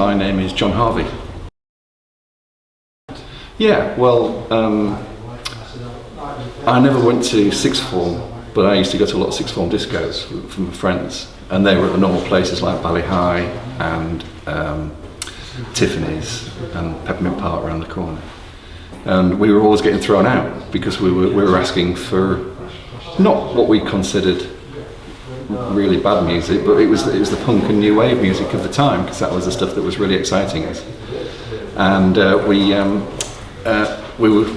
my name is John Harvey. Yeah, well, I never went to sixth form, but I used to go to a lot of sixth form discos from my friends, and they were at the normal places like Bally High and Tiffany's and Peppermint Park around the corner. And we were always getting thrown out because we were asking for not what we considered really bad music, but it was the punk and new wave music of the time, because that was the stuff that was really exciting us. And we were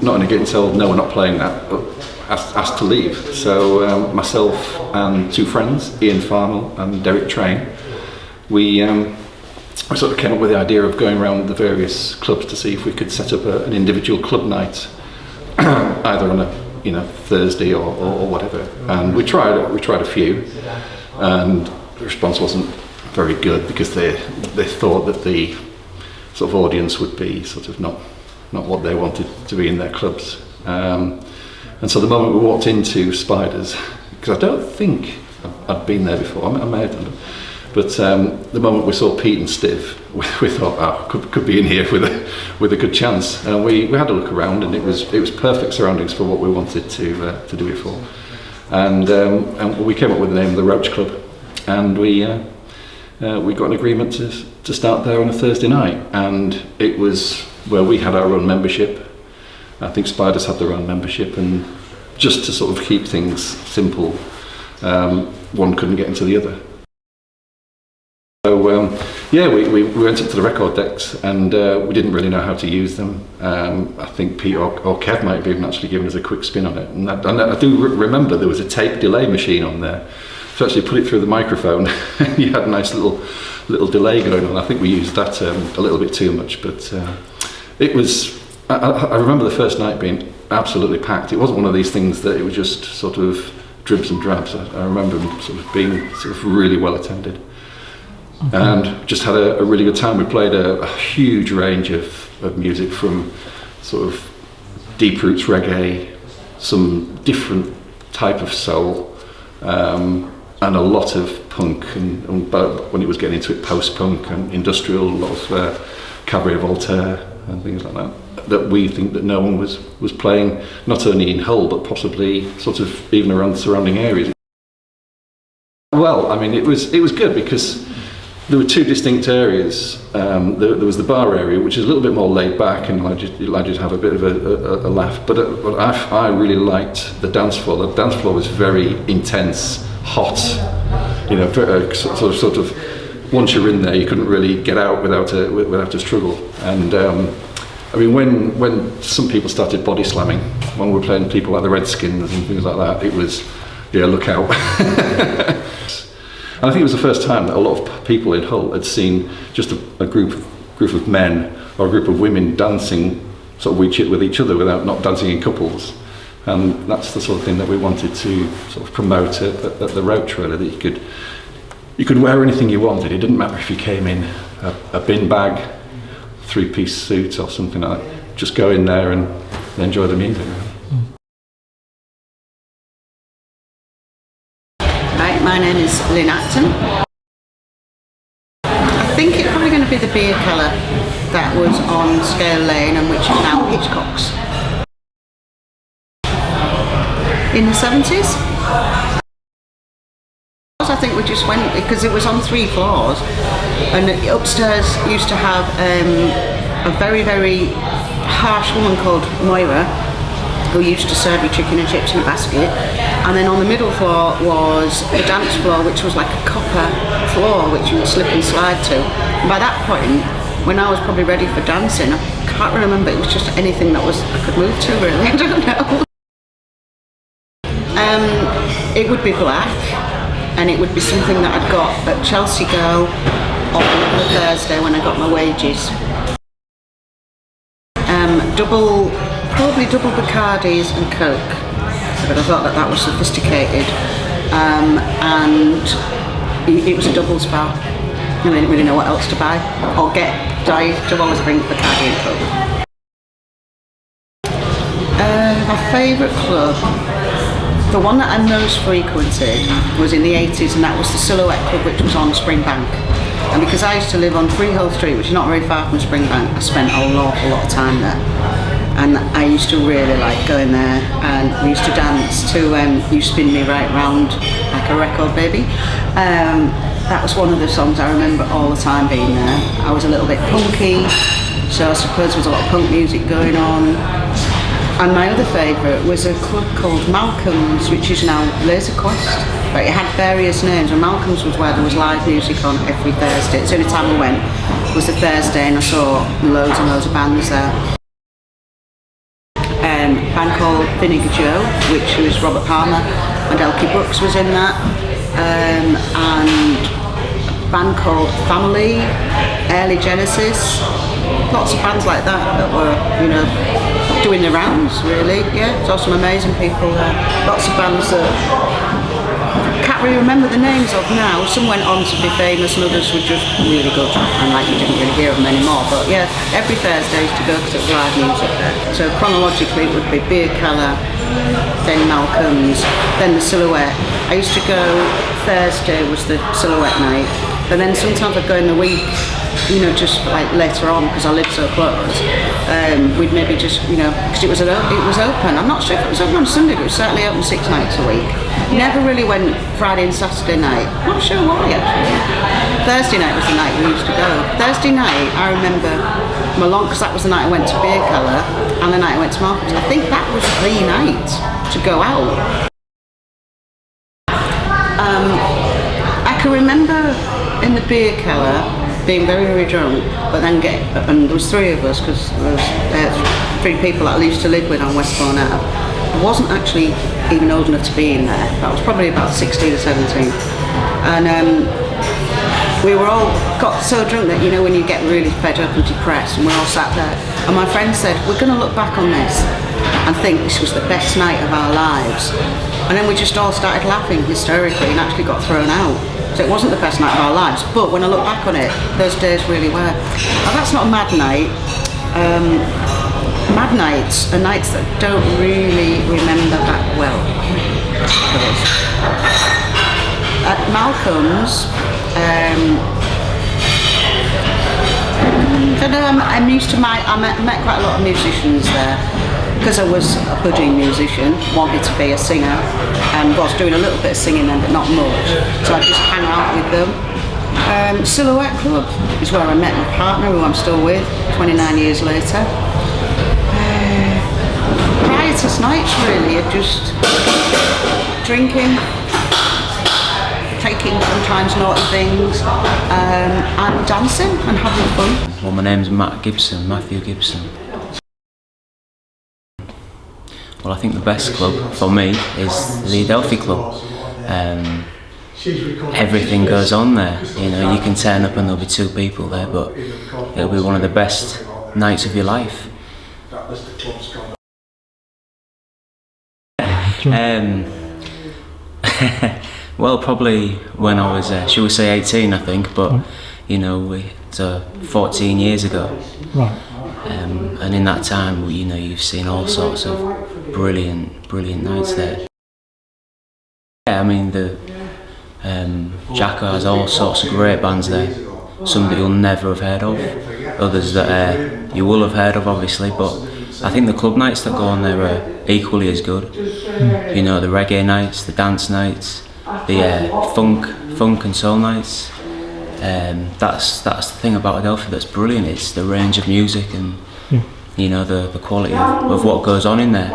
not only getting told no, we're not playing that, but asked to leave. So myself and two friends, Ian Farnell and Derek Train, we sort of came up with the idea of going around the various clubs to see if we could set up an individual club night, either on a Thursday or whatever. And we tried a few, and the response wasn't very good because they thought that the sort of audience would be sort of not what they wanted to be in their clubs. And so the moment we walked into Spiders, because I don't think I'd been there before, I may have done, but the moment we saw Pete and Stiv, we thought, could be in here with a good chance. And we had a look around, and it was perfect surroundings for what we wanted to do it for. And we came up with the name of the Roach Club, and we got an agreement to start there on a Thursday night. And it was where we had our own membership. I think Spiders had their own membership, and just to sort of keep things simple, one couldn't get into the other. So we went up to the record decks, and we didn't really know how to use them. I think Pete or Kev might have even actually given us a quick spin on it. And I do remember there was a tape delay machine on there. So actually put it through the microphone, you had a nice little delay going on. I think we used that a little bit too much, but it was. I remember the first night being absolutely packed. It wasn't one of these things that it was just sort of dribs and drabs. I remember them sort of being sort of really well attended. And just had a really good time. We played a huge range of music, from sort of deep roots reggae, some different type of soul, and a lot of punk, and when it was getting into it, post-punk and industrial, a lot of Cabaret Voltaire and things like that we think that no one was playing, not only in Hull but possibly sort of even around the surrounding areas. Well, I mean, it was good because there were two distinct areas. There was the bar area, which is a little bit more laid back and allowed you to have a bit of a laugh. But I really liked the dance floor. The dance floor was very intense, hot. Sort of. Once you're in there, you couldn't really get out without a struggle. And I mean, when some people started body slamming, when we were playing people like the Redskins and things like that, it was, look out. And I think it was the first time that a lot of people in Hull had seen just a group of men or a group of women dancing sort of with each other without not dancing in couples. And that's the sort of thing that we wanted to sort of promote at the Roach, really, that you could wear anything you wanted. It didn't matter if you came in a bin bag, 3-piece suit or something like that. Just go in there and enjoy the music. My name is Lynn Acton. I think it's probably going to be the beer keller that was on Scale Lane and which is now Hitchcock's. In the 70s? I think we just went, because it was on 3 floors, and upstairs used to have a very, very harsh woman called Moira, who used to serve you chicken and chips in a basket. And then on the middle floor was the dance floor, which was like a copper floor which you would slip and slide to. And by that point, when I was probably ready for dancing, I can't remember, it was just anything that I could move to, really. I don't know. It would be black, and it would be something that I'd got at Chelsea Girl on the Thursday when I got my wages. Probably double Bacardis and Coke, but I thought that was sophisticated, and it was a doubles bar. I didn't really know what else to buy or get. I used to always bring Bacardi and Coke. My favourite club, the one that I most frequented, was in the 80s, and that was the Silhouette Club, which was on Springbank. And because I used to live on Freehill Street, which is not very far from Springbank. I spent a awful lot of time there, and I used to really like going there, and we used to dance to You Spin Me Right Round Like a Record Baby. That was one of the songs I remember all the time being there. I was a little bit punky, so I suppose there was a lot of punk music going on. And my other favourite was a club called Malcolm's, which is now Laser Quest, but it had various names, and Malcolm's was where there was live music on every Thursday. It's the only time I went was the Thursday, and I saw loads and loads of bands there. A band called Vinegar Joe, which was Robert Palmer, and Elkie Brooks was in that, and a band called Family, Early Genesis, lots of bands like that that were, you know, doing the rounds, really. Yeah, saw some amazing people there. Lots of bands that I can't really remember the names of now. Some went on to be famous, and others were just really good, and like you didn't really hear them anymore. But yeah, every Thursday I used to go because it was live music there. So chronologically it would be Beer Keller, then Malcolm's, then the Silhouette. I used to go, Thursday was the Silhouette night, but then sometimes I'd go in the week, you know, just like later on, because I lived so close. We'd maybe just, you know, because it was open. I'm not sure if it was open on Sunday, but it was certainly open 6 nights a week. Never really went Friday and Saturday night. Not sure why actually. Thursday night was the night we used to go. Thursday night, I remember because that was the night I went to Beer Keller and the night I went to Markham's. I think that was the night to go out. I can remember in the Beer Keller being very, very drunk, but then and there was 3 of us, because there was 3 people that I used to live with on Westbourne Ave. I wasn't actually even old enough to be in there. That was probably about 16 or 17. And we were all got so drunk that, you know, when you get really fed up and depressed, and we all sat there, and my friend said, we're going to look back on this and think this was the best night of our lives. And then we just all started laughing hysterically and actually got thrown out. So it wasn't the best night of our lives, but when I look back on it, those days really were. Now that's not a mad night. Mad nights are nights that I don't really remember that well. At Malcolm's, I met quite a lot of musicians there, because I was a budding musician, wanted to be a singer, and was doing a little bit of singing then, but not much. So I just hang out with them. Silhouette Club is where I met my partner, who I'm still with 29 years later. Riotous nights really, are just drinking, taking sometimes naughty things, and dancing and having fun. Well, my name's Matthew Gibson. Well, I think the best club for me is the Adelphi Club. Everything goes on there, you know, you can turn up and there'll be 2 people there, but it'll be one of the best nights of your life. Well, probably when I was, shall we say 18, I think, but you know, it's 14 years ago. Right. And in that time, you know, you've seen all sorts of brilliant nights there. Yeah, I mean, the Jacko has all sorts of great bands there. Some that you'll never have heard of, others that you will have heard of, obviously, but I think the club nights that go on there are equally as good. You know, the reggae nights, the dance nights, the funk and soul nights. That's the thing about Adelphi that's brilliant. It's the range of music and you know, the quality of what goes on in there.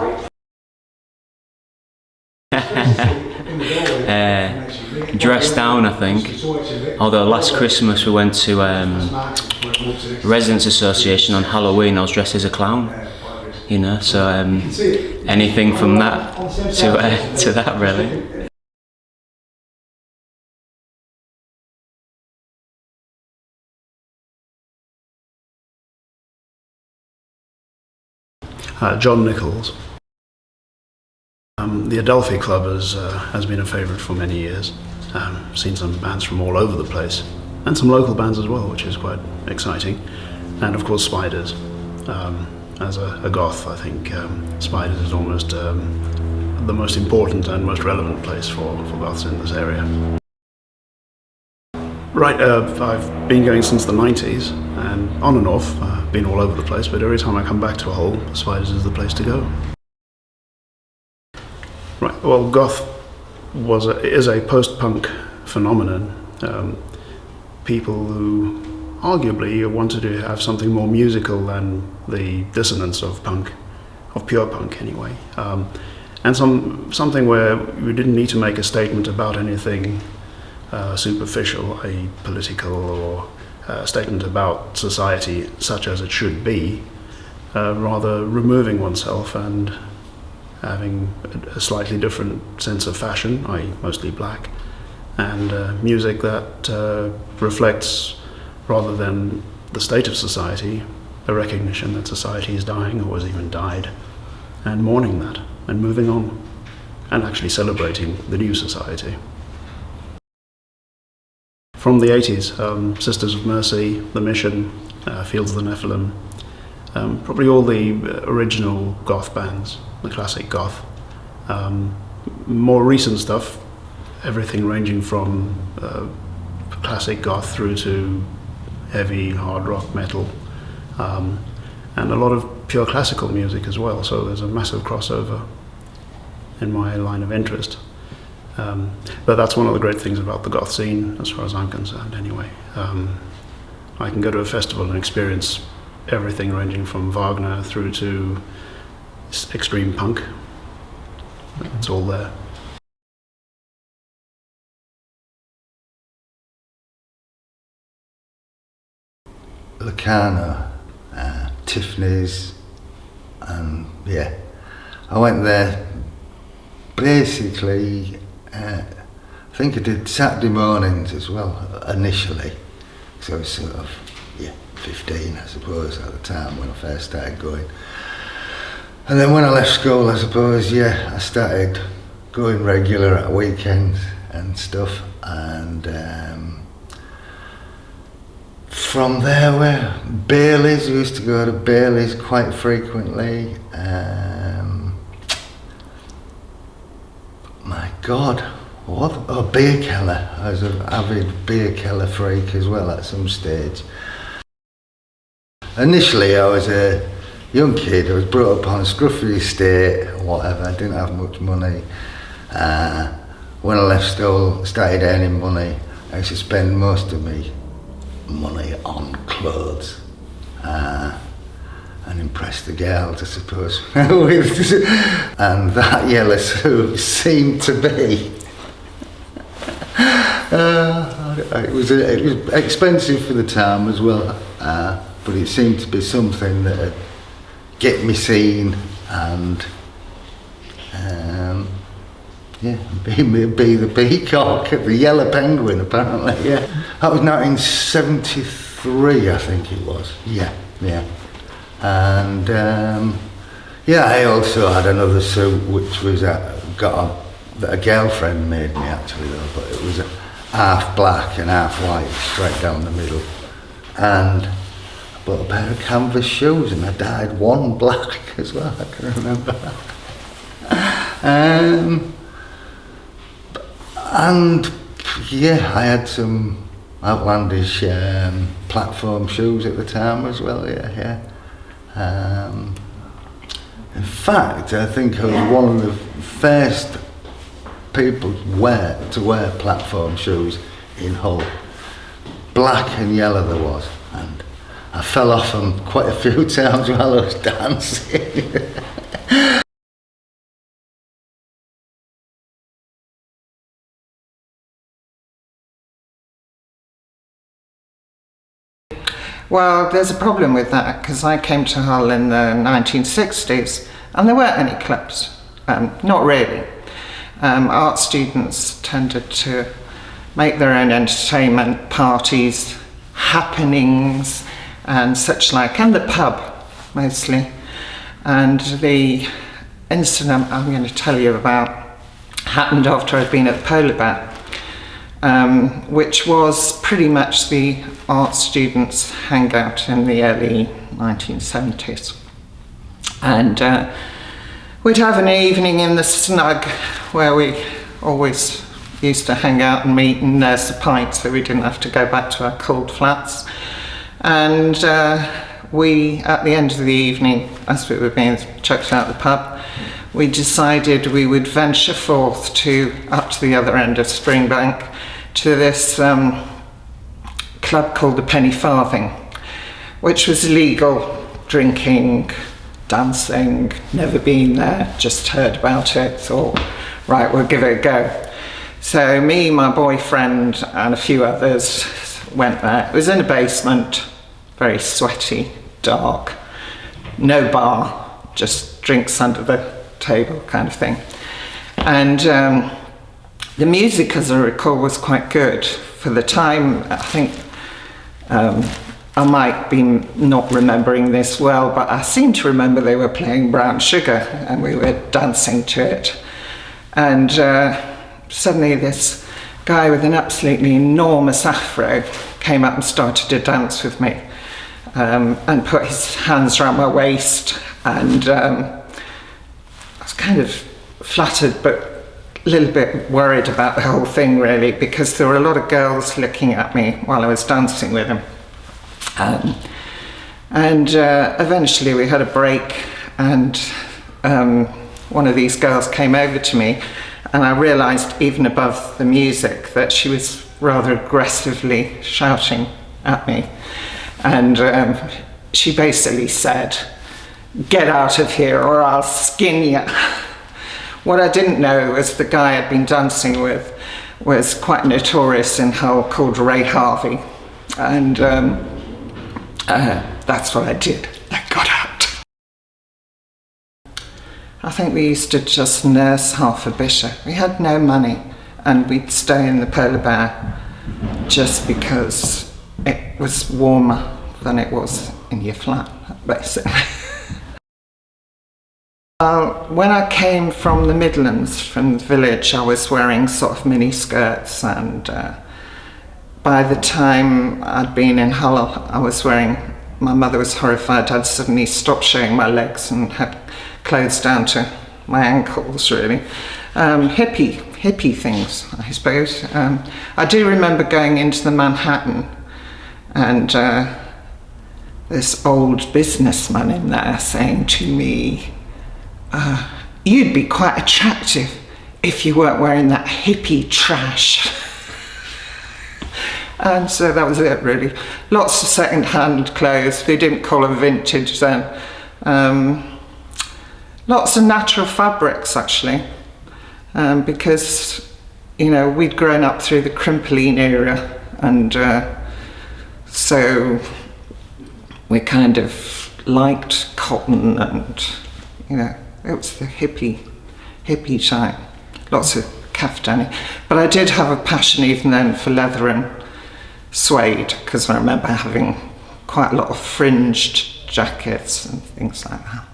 Dressed down, I think. Although last Christmas we went to Residents Association on Halloween. I was dressed as a clown. You know, so anything from that to that really. John Nichols. The Adelphi Club has been a favourite for many years. Seen some bands from all over the place, and some local bands as well, which is quite exciting. And of course Spiders. As a goth, I think Spiders is almost the most important and most relevant place for goths in this area. Right, I've been going since the 90s, and on and off, been all over the place, but every time I come back to a hole, Spiders is the place to go. Right, well, goth is a post-punk phenomenon. People who arguably wanted to have something more musical than the dissonance of punk, of pure punk anyway, and something where we didn't need to make a statement about anything superficial, a political or a statement about society such as it should be, rather removing oneself and having a slightly different sense of fashion, i.e. mostly black, and music that reflects, rather than the state of society, a recognition that society is dying or has even died, and mourning that and moving on and actually celebrating the new society. From the 80s, Sisters of Mercy, The Mission, Fields of the Nephilim, probably all the original goth bands, the classic goth. More recent stuff, everything ranging from classic goth through to heavy hard rock metal, and a lot of pure classical music as well, so there's a massive crossover in my line of interest. But that's one of the great things about the goth scene, as far as I'm concerned anyway. I can go to a festival and experience everything ranging from Wagner through to extreme punk. It's all there. Locarno, Tiffany's, and yeah, I went there basically. I think I did Saturday mornings as well initially, so I was sort of 15 I suppose at the time when I first started going, and then when I left school I suppose I started going regular at weekends and stuff, and from there where Bailey's, we used to go to Bailey's quite frequently. My God, what? Oh, beer keller. I was an avid beer keller freak as well at some stage. Initially I was a young kid, I was brought up on a scruffy estate or whatever, I didn't have much money. When I left school, started earning money, I used to spend most of my money on clothes. And impress the girls, I suppose. And that yellow suit seemed to be it was expensive for the time as well, but it seemed to be something that would get me seen and be the peacock, the yellow penguin apparently. That was 1973 I think it was. And I also had another suit which was that a girlfriend made me actually though, but it was half black and half white, straight down the middle. And I bought a pair of canvas shoes and I dyed one black as well, I can remember that. And I had some outlandish platform shoes at the time as well, in fact, I think I was one of the first people to wear platform shoes in Hull. Black and yellow there was, and I fell off them quite a few times while I was dancing. Well, there's a problem with that because I came to Hull in the 1960s and there weren't any clubs, not really. Art students tended to make their own entertainment, parties, happenings and such like, and the pub mostly. And the incident I'm going to tell you about happened after I'd been at the Polar Bear, which was pretty much the art students' hangout in the early 1970s. And we'd have an evening in the snug where we always used to hang out and meet and nurse a pint so we didn't have to go back to our cold flats. And we, at the end of the evening, as we were being chucked out of the pub, we decided we would venture forth up to the other end of Springbank to this club called the Penny Farthing, which was illegal drinking, dancing, never been there, just heard about it, thought, right, we'll give it a go. So me, my boyfriend and a few others went there. It was in a basement, very sweaty, dark, no bar, just drinks under the table kind of thing. And the music, as I recall, was quite good. For the time, I think, I might be not remembering this well, but I seem to remember they were playing Brown Sugar and we were dancing to it. And suddenly this guy with an absolutely enormous afro came up and started to dance with me and put his hands around my waist, and I was kind of flattered but a little bit worried about the whole thing, really, because there were a lot of girls looking at me while I was dancing with him. Eventually we had a break, and one of these girls came over to me, and I realised even above the music that she was rather aggressively shouting at me, and she basically said, "Get out of here or I'll skin you." What I didn't know was the guy I'd been dancing with was quite notorious in Hull, called Harvey, and that's what I did. I got out. I think we used to just nurse half a bishop. We had no money, and we'd stay in the Polar Bear just because it was warmer than it was in your flat, basically. When I came from the Midlands, from the village, I was wearing sort of mini skirts, and by the time I'd been in Hull, I was wearing, my mother was horrified, I'd suddenly stopped showing my legs and had clothes down to my ankles, really. Hippie things, I suppose. I do remember going into the Manhattan, and this old businessman in there saying to me, "You'd be quite attractive if you weren't wearing that hippie trash." And so that was it, really. Lots of second-hand clothes. They didn't call them vintage then. Lots of natural fabrics, actually, because, you know, we'd grown up through the Crimpoline era, and so we kind of liked cotton, and, you know, it was the hippie time. Lots of kaftani. But I did have a passion even then for leather and suede, because I remember having quite a lot of fringed jackets and things like that.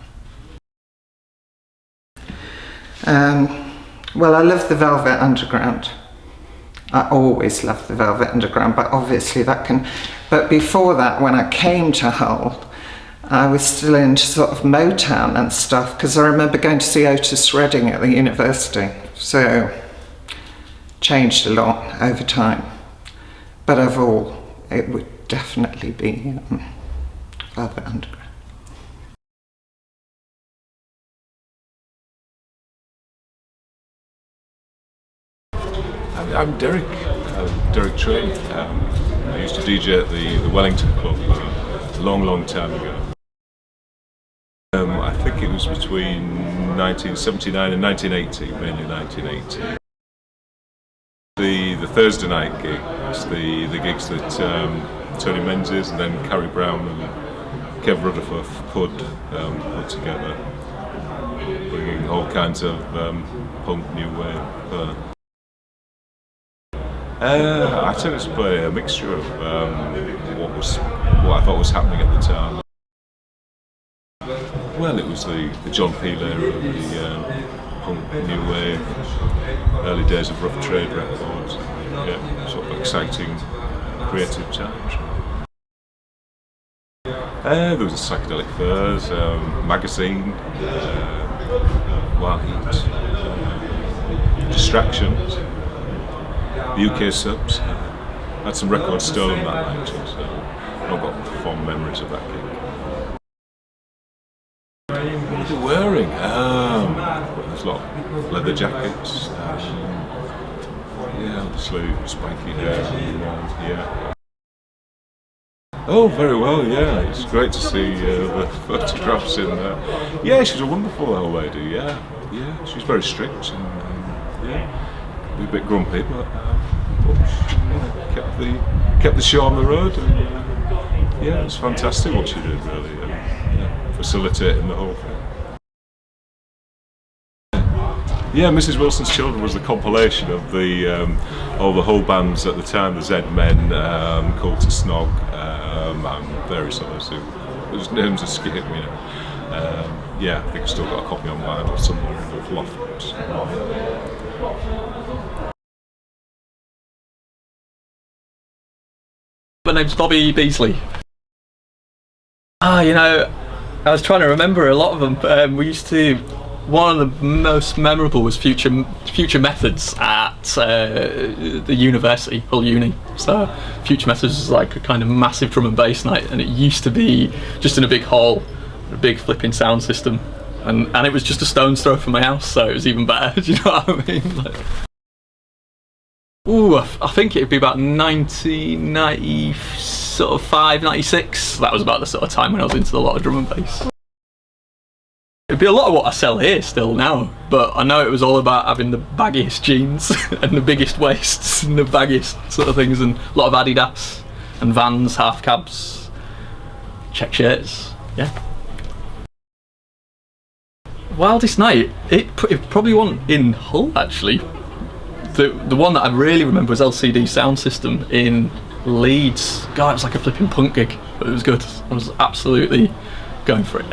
Well, I love the Velvet Underground. I always loved the Velvet Underground, but obviously that can... But before that, when I came to Hull, I was still into sort of Motown and stuff, because I remember going to see Otis Redding at the university. So, changed a lot over time. But overall, it would definitely be Velvet Underground. I'm Derek. Derek Train. I used to DJ at the Wellington Cook a long time ago. I think it was between 1979 and 1980, mainly 1980. The Thursday night gigs, the gigs that Tony Menzies and then Carrie Brown and Kev Rutherford put together, bringing all kinds of punk, new wave. I tended to play a mixture of what I thought was happening at the time. Well, it was the John Peel era, the punk, new wave, early days of Rough Trade records. Yeah, sort of exciting, creative times. There was a Psychedelic Furs, magazine, Wild Heat, Distractions. the UK subs. Had some records stolen that night, so I've got fond memories of that gig. What were they wearing? There's a lot of leather jackets. Yeah, obviously spanky hair. Yeah. Oh, very well. Yeah, it's great to see the photographs in there. Yeah, she's a wonderful old lady. Yeah, she's very strict and a bit grumpy, but kept the show on the road. And, yeah, it's fantastic what she did, really. Facilitating the whole thing. Yeah, Mrs. Wilson's Children was the compilation of all the whole bands at the time, the Z-Men, Cult to Snog, and various others whose names escape me now. Yeah, I think I've still got a copy on vinyl somewhere in the loft. My name's Bobby Beasley. You know, I was trying to remember a lot of them. One of the most memorable was Future Methods at the university, Hull Uni. So Future Methods was like a kind of massive drum and bass night, and it used to be just in a big hall, a big flipping sound system, and it was just a stone's throw from my house, so it was even better. Do you know what I mean? Like, I think it'd be about 1995, 96. That was about the sort of time when I was into a lot of drum and bass. It'd be a lot of what I sell here still now, but I know it was all about having the baggiest jeans and the biggest waists and the baggiest sort of things, and a lot of Adidas and Vans, half cabs, check shirts. Yeah. Wildest night? It probably wasn't in Hull actually. The one that I really remember was LCD Sound System in Leeds. God, it was like a flipping punk gig, but it was good. I was absolutely going for it.